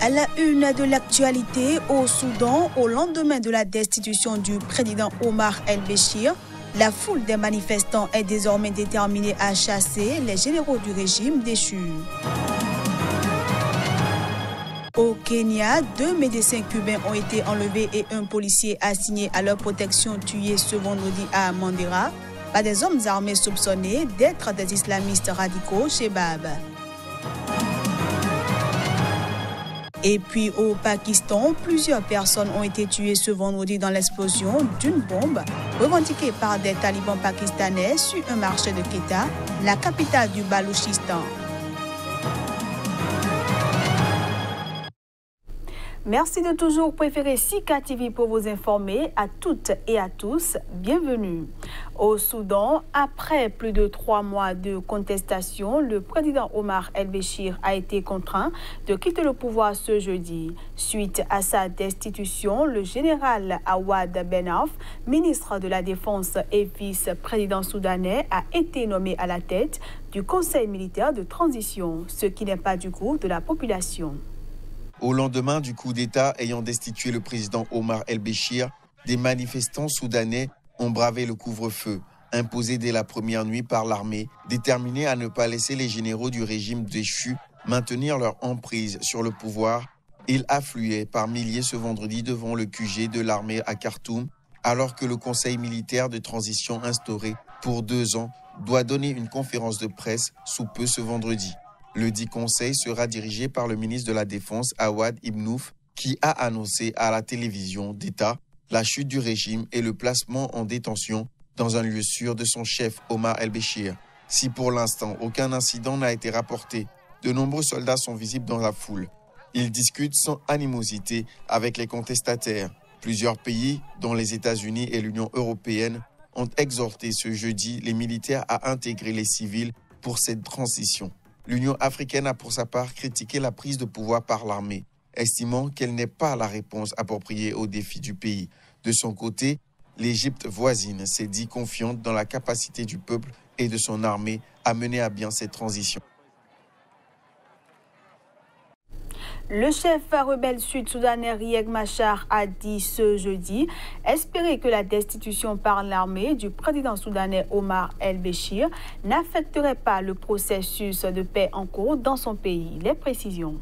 À la une de l'actualité au Soudan, au lendemain de la destitution du président Omar el-Béchir, la foule des manifestants est désormais déterminée à chasser les généraux du régime déchu. Au Kenya, 2 médecins cubains ont été enlevés et un policier assigné à leur protection tué ce vendredi à Mandera par des hommes armés soupçonnés d'être des islamistes radicaux Shebab. Et puis au Pakistan, plusieurs personnes ont été tuées ce vendredi dans l'explosion d'une bombe revendiquée par des talibans pakistanais sur un marché de Quetta, la capitale du Balouchistan. Merci de toujours préférer Sika TV pour vous informer. À toutes et à tous, bienvenue. Au Soudan, après plus de 3 mois de contestation, le président Omar el-Béchir a été contraint de quitter le pouvoir ce jeudi. Suite à sa destitution, le général Awad Ben-Auf, ministre de la Défense et vice-président soudanais, a été nommé à la tête du Conseil militaire de transition, ce qui n'est pas du goût de la population. Au lendemain du coup d'État ayant destitué le président Omar el-Béchir, des manifestants soudanais ont bravé le couvre-feu, imposé dès la première nuit par l'armée, déterminés à ne pas laisser les généraux du régime déchu maintenir leur emprise sur le pouvoir. Ils affluaient par milliers ce vendredi devant le QG de l'armée à Khartoum, alors que le Conseil militaire de transition instauré pour 2 ans doit donner une conférence de presse sous peu ce vendredi. Le dit conseil sera dirigé par le ministre de la Défense, Awad Ibnouf, qui a annoncé à la télévision d'État la chute du régime et le placement en détention dans un lieu sûr de son chef, Omar el-Béchir. Si pour l'instant aucun incident n'a été rapporté, de nombreux soldats sont visibles dans la foule. Ils discutent sans animosité avec les contestataires. Plusieurs pays, dont les États-Unis et l'Union européenne, ont exhorté ce jeudi les militaires à intégrer les civils pour cette transition. L'Union africaine a pour sa part critiqué la prise de pouvoir par l'armée, estimant qu'elle n'est pas la réponse appropriée aux défis du pays. De son côté, l'Égypte voisine s'est dit confiante dans la capacité du peuple et de son armée à mener à bien cette transition. Le chef rebelle sud-soudanais Riek Machar a dit ce jeudi espérer que la destitution par l'armée du président soudanais Omar el-Béchir n'affecterait pas le processus de paix en cours dans son pays. Les précisions.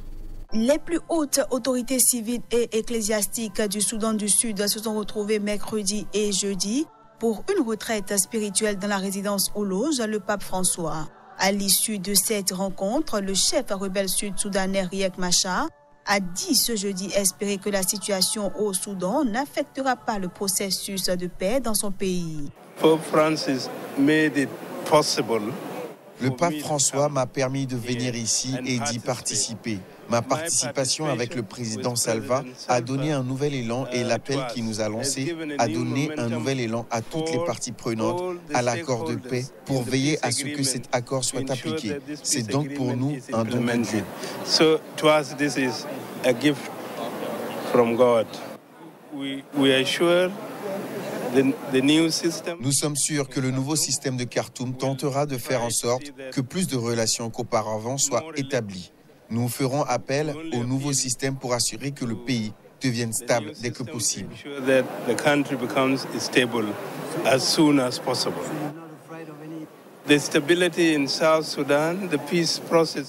Les plus hautes autorités civiles et ecclésiastiques du Soudan du Sud se sont retrouvées mercredi et jeudi pour une retraite spirituelle dans la résidence où loge le pape François. À l'issue de cette rencontre, le chef rebelle sud-soudanais Riek Machar a dit ce jeudi espérer que la situation au Soudan n'affectera pas le processus de paix dans son pays. Le pape François m'a permis de venir ici et d'y participer. Ma participation avec le président Salva a donné un nouvel élan et l'appel qu'il nous a lancé a donné un nouvel élan à toutes les parties prenantes à l'accord de paix pour veiller à ce que cet accord soit appliqué. C'est donc pour nous un don de Dieu. Nous sommes sûrs que le nouveau système de Khartoum tentera de faire en sorte que plus de relations qu'auparavant soient établies. Nous ferons appel au nouveau système pour assurer que le pays devienne stable dès que possible.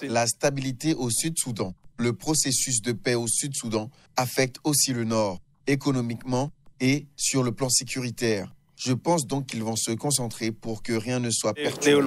La stabilité au Sud-Soudan, le processus de paix au Sud-Soudan affecte aussi le Nord, économiquement et sur le plan sécuritaire. Je pense donc qu'ils vont se concentrer pour que rien ne soit perturbé.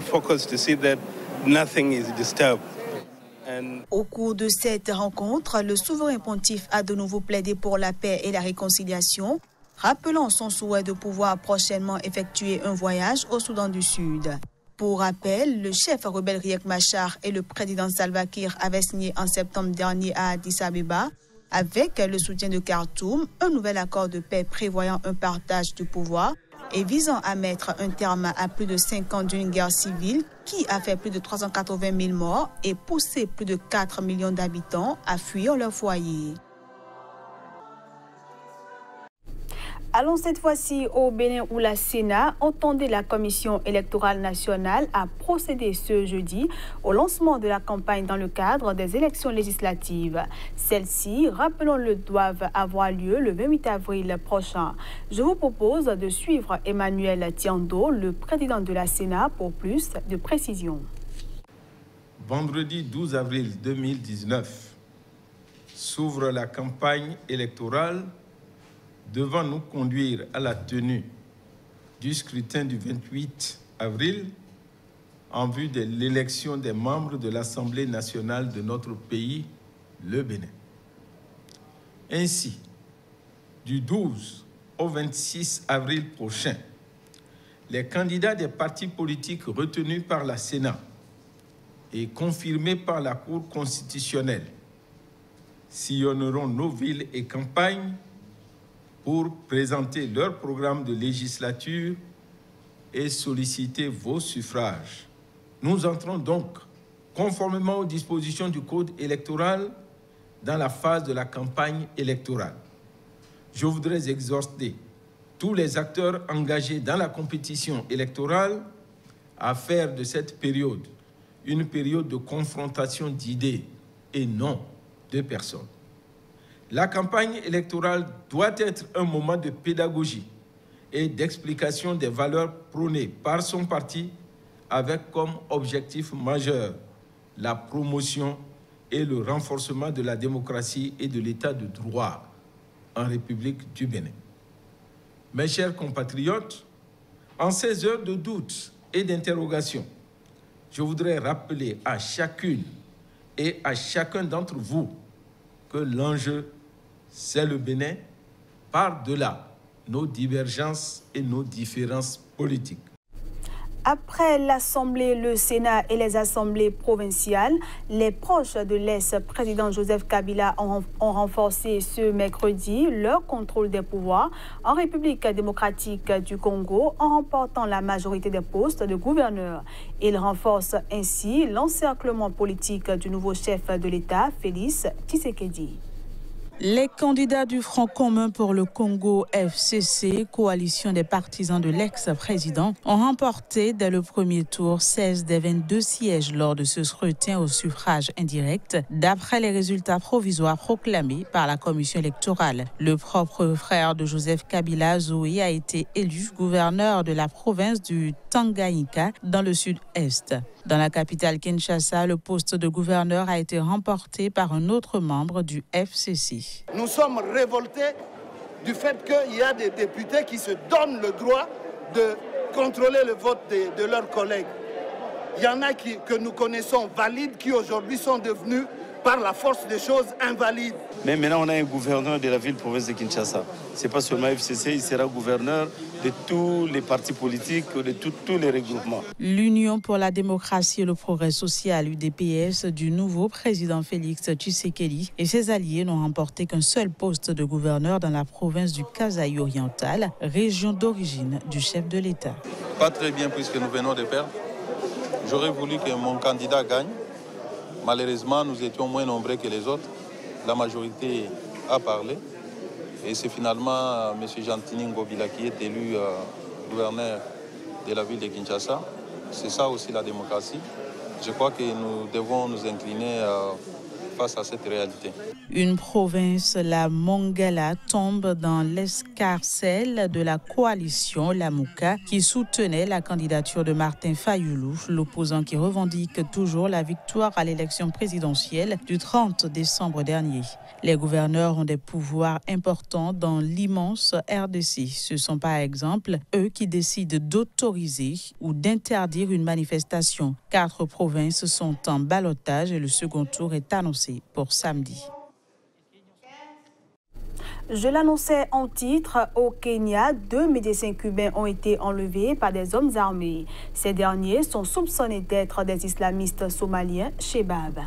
Au cours de cette rencontre, le souverain pontife a de nouveau plaidé pour la paix et la réconciliation, rappelant son souhait de pouvoir prochainement effectuer un voyage au Soudan du Sud. Pour rappel, le chef rebelle Riek Machar et le président Salva Kiir avaient signé en septembre dernier à Addis Abeba, avec le soutien de Khartoum, un nouvel accord de paix prévoyant un partage du pouvoir et visant à mettre un terme à plus de 5 ans d'une guerre civile qui a fait plus de 380 000 morts et poussé plus de 4 millions d'habitants à fuir leur foyer. Allons cette fois-ci au Bénin où la Sénat entendait la Commission électorale nationale a procédé ce jeudi au lancement de la campagne dans le cadre des élections législatives. Celles-ci, rappelons-le, doivent avoir lieu le 28 avril prochain. Je vous propose de suivre Emmanuel Tiando, le président de la Sénat, pour plus de précisions. Vendredi 12 avril 2019 s'ouvre la campagne électorale devant nous conduire à la tenue du scrutin du 28 avril en vue de l'élection des membres de l'Assemblée nationale de notre pays, le Bénin. Ainsi, du 12 au 26 avril prochain, les candidats des partis politiques retenus par la Sénat et confirmés par la Cour constitutionnelle sillonneront nos villes et campagnes pour présenter leur programme de législature et solliciter vos suffrages. Nous entrons donc, conformément aux dispositions du Code électoral, dans la phase de la campagne électorale. Je voudrais exhorter tous les acteurs engagés dans la compétition électorale à faire de cette période une période de confrontation d'idées et non de personnes. La campagne électorale doit être un moment de pédagogie et d'explication des valeurs prônées par son parti avec comme objectif majeur la promotion et le renforcement de la démocratie et de l'état de droit en République du Bénin. Mes chers compatriotes, en ces heures de doute et d'interrogation, je voudrais rappeler à chacune et à chacun d'entre vous que l'enjeu, c'est le Bénin, par-delà nos divergences et nos différences politiques. Après l'Assemblée, le Sénat et les assemblées provinciales, les proches de l'ex-président Joseph Kabila ont renforcé ce mercredi leur contrôle des pouvoirs en République démocratique du Congo en remportant la majorité des postes de gouverneur. Ils renforcent ainsi l'encerclement politique du nouveau chef de l'État, Félix Tshisekedi. Les candidats du Front commun pour le Congo FCC, coalition des partisans de l'ex-président, ont remporté dès le premier tour 16 des 22 sièges lors de ce scrutin au suffrage indirect, d'après les résultats provisoires proclamés par la commission électorale. Le propre frère de Joseph Kabila, Zoé, a été élu gouverneur de la province du Tanganyika dans le sud-est. Dans la capitale Kinshasa, le poste de gouverneur a été remporté par un autre membre du FCC. Nous sommes révoltés du fait qu'il y a des députés qui se donnent le droit de contrôler le vote de leurs collègues. Il y en a que nous connaissons valides qui aujourd'hui sont devenus par la force des choses invalides. Mais maintenant on a un gouverneur de la ville-province de Kinshasa. Ce n'est pas seulement FCC, il sera gouverneur de tous les partis politiques, de tous les regroupements. L'Union pour la démocratie et le progrès social, UDPS, du nouveau président Félix Tshisekedi et ses alliés n'ont remporté qu'un seul poste de gouverneur dans la province du Kasaï oriental, région d'origine du chef de l'État. Pas très bien puisque nous venons de perdre. J'aurais voulu que mon candidat gagne. Malheureusement, nous étions moins nombreux que les autres. La majorité a parlé. Et c'est finalement M. Jantini Ngobila qui est élu gouverneur de la ville de Kinshasa. C'est ça aussi la démocratie. Je crois que nous devons nous incliner face à cette réalité. Une province, la Mongala, tombe dans l'escarcelle de la coalition Lamouka qui soutenait la candidature de Martin Fayulu, l'opposant qui revendique toujours la victoire à l'élection présidentielle du 30 décembre dernier. Les gouverneurs ont des pouvoirs importants dans l'immense RDC. Ce sont par exemple eux qui décident d'autoriser ou d'interdire une manifestation. 4 provinces sont en ballottage et le second tour est annoncé pour samedi. Je l'annonçais en titre, au Kenya, 2 médecins cubains ont été enlevés par des hommes armés. Ces derniers sont soupçonnés d'être des islamistes somaliens, Shebab.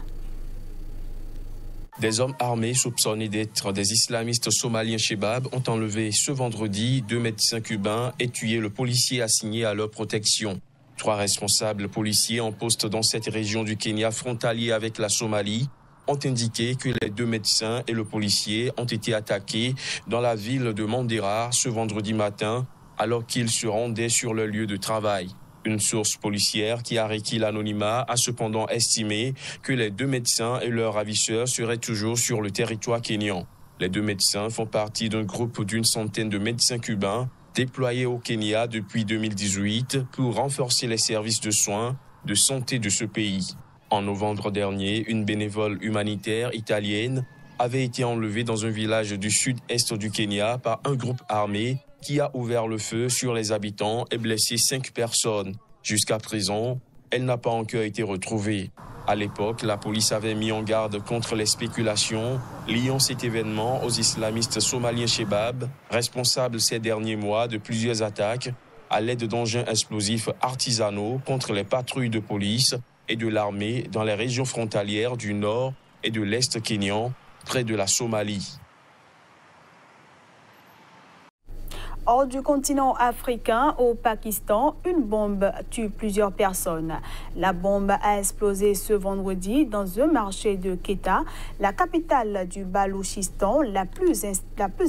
Des hommes armés soupçonnés d'être des islamistes somaliens Shebab ont enlevé ce vendredi 2 médecins cubains et tué le policier assigné à leur protection. 3 responsables policiers en poste dans cette région du Kenya frontalier avec la Somalie ont indiqué que les 2 médecins et le policier ont été attaqués dans la ville de Mandera ce vendredi matin alors qu'ils se rendaient sur le lieu de travail. Une source policière qui a requis l'anonymat a cependant estimé que les 2 médecins et leurs ravisseurs seraient toujours sur le territoire kényan. Les 2 médecins font partie d'un groupe d'une centaine de médecins cubains déployés au Kenya depuis 2018 pour renforcer les services de soins de santé de ce pays. En novembre dernier, une bénévole humanitaire italienne avait été enlevée dans un village du sud-est du Kenya par un groupe armé qui a ouvert le feu sur les habitants et blessé 5 personnes. Jusqu'à présent, elle n'a pas encore été retrouvée. À l'époque, la police avait mis en garde contre les spéculations liant cet événement aux islamistes somaliens Shebab, responsables ces derniers mois de plusieurs attaques à l'aide d'engins explosifs artisanaux contre les patrouilles de police et de l'armée dans les régions frontalières du nord et de l'est kényan, près de la Somalie. Hors du continent africain, au Pakistan, une bombe tue plusieurs personnes. La bombe a explosé ce vendredi dans un marché de Quetta, la capitale du Baloutchistan, la plus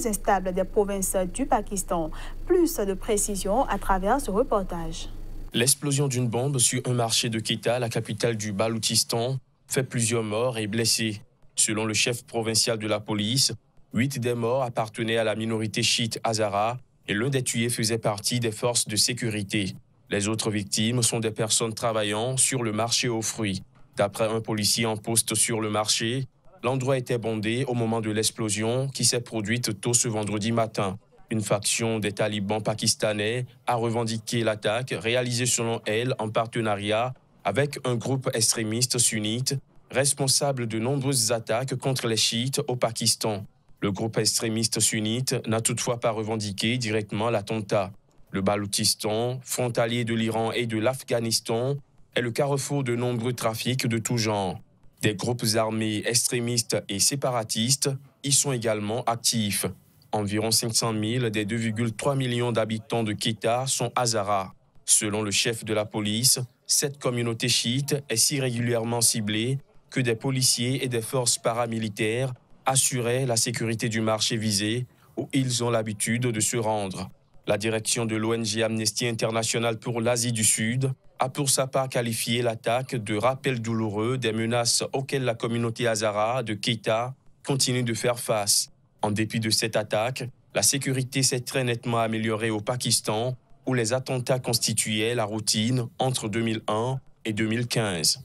instable des provinces du Pakistan. Plus de précisions à travers ce reportage. L'explosion d'une bombe sur un marché de Quetta, la capitale du Baloutchistan, fait plusieurs morts et blessés. Selon le chef provincial de la police, 8 des morts appartenaient à la minorité chiite Hazara et l'un des tués faisait partie des forces de sécurité. Les autres victimes sont des personnes travaillant sur le marché aux fruits. D'après un policier en poste sur le marché, l'endroit était bondé au moment de l'explosion qui s'est produite tôt ce vendredi matin. Une faction des talibans pakistanais a revendiqué l'attaque réalisée selon elle en partenariat avec un groupe extrémiste sunnite responsable de nombreuses attaques contre les chiites au Pakistan. Le groupe extrémiste sunnite n'a toutefois pas revendiqué directement l'attentat. Le Baloutchistan, frontalier de l'Iran et de l'Afghanistan, est le carrefour de nombreux trafics de tout genre. Des groupes armés extrémistes et séparatistes y sont également actifs. Environ 500 000 des 2,3 millions d'habitants de Quetta sont Hazara. Selon le chef de la police, cette communauté chiite est si régulièrement ciblée que des policiers et des forces paramilitaires assuraient la sécurité du marché visé où ils ont l'habitude de se rendre. La direction de l'ONG Amnesty International pour l'Asie du Sud a pour sa part qualifié l'attaque de rappel douloureux des menaces auxquelles la communauté Hazara de Quetta continue de faire face. En dépit de cette attaque, la sécurité s'est très nettement améliorée au Pakistan, où les attentats constituaient la routine entre 2001 et 2015.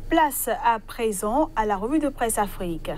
Place à présent à la revue de presse Afrique.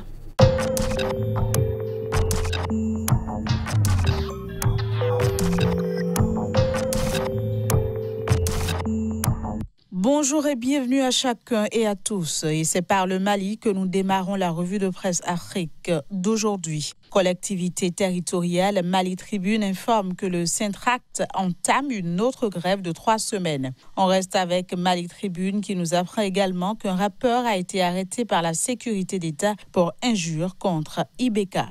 Bonjour et bienvenue à chacun et à tous. Et c'est par le Mali que nous démarrons la revue de presse Afrique d'aujourd'hui. Collectivité territoriale, Mali Tribune informe que le Syntract entame une autre grève de 3 semaines. On reste avec Mali Tribune qui nous apprend également qu'un rappeur a été arrêté par la sécurité d'État pour injure contre Ibeka.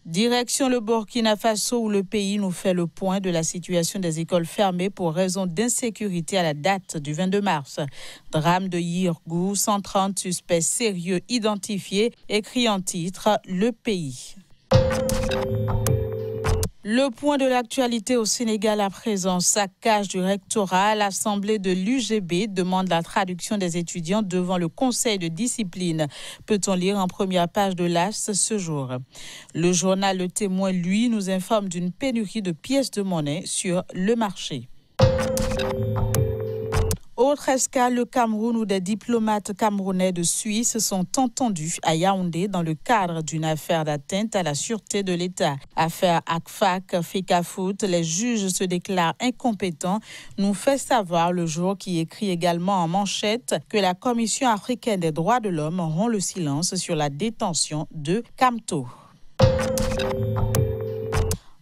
Direction le Burkina Faso où le pays nous fait le point de la situation des écoles fermées pour raison d'insécurité à la date du 22 mars. Drame de Yirgou, 130 suspects sérieux identifiés, écrit en titre « Le pays ». Le point de l'actualité au Sénégal à présent, saccage du rectorat. L'Assemblée de l'UGB demande la traduction des étudiants devant le Conseil de discipline. Peut-on lire en première page de l'As ce jour? Le journal Le Témoin, lui, nous informe d'une pénurie de pièces de monnaie sur le marché. Autre escale, le Cameroun où des diplomates camerounais de Suisse sont entendus à Yaoundé dans le cadre d'une affaire d'atteinte à la sûreté de l'État. Affaire ACFAC, FECAFOOT, les juges se déclarent incompétents, nous fait savoir Le Jour qui écrit également en manchette que la Commission africaine des droits de l'homme rompt le silence sur la détention de Kamto.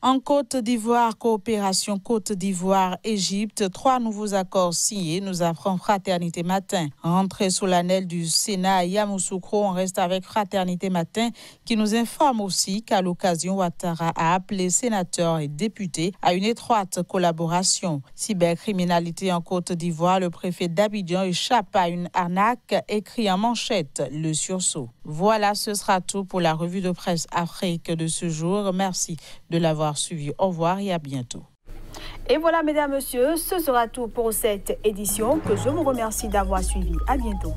En Côte d'Ivoire, coopération Côte d'Ivoire-Égypte, 3 nouveaux accords signés, nous apprend Fraternité Matin. Rentrée solennelle du Sénat à Yamoussoukro, on reste avec Fraternité Matin qui nous informe aussi qu'à l'occasion, Ouattara a appelé sénateurs et députés à une étroite collaboration. Cybercriminalité en Côte d'Ivoire, le préfet d'Abidjan échappe à une arnaque, écrit en manchette le sursaut. Voilà, ce sera tout pour la revue de presse Afrique de ce jour. Merci de l'avoir suivi. Au revoir et à bientôt. Et voilà, mesdames, messieurs, ce sera tout pour cette édition que je vous remercie d'avoir suivi. À bientôt.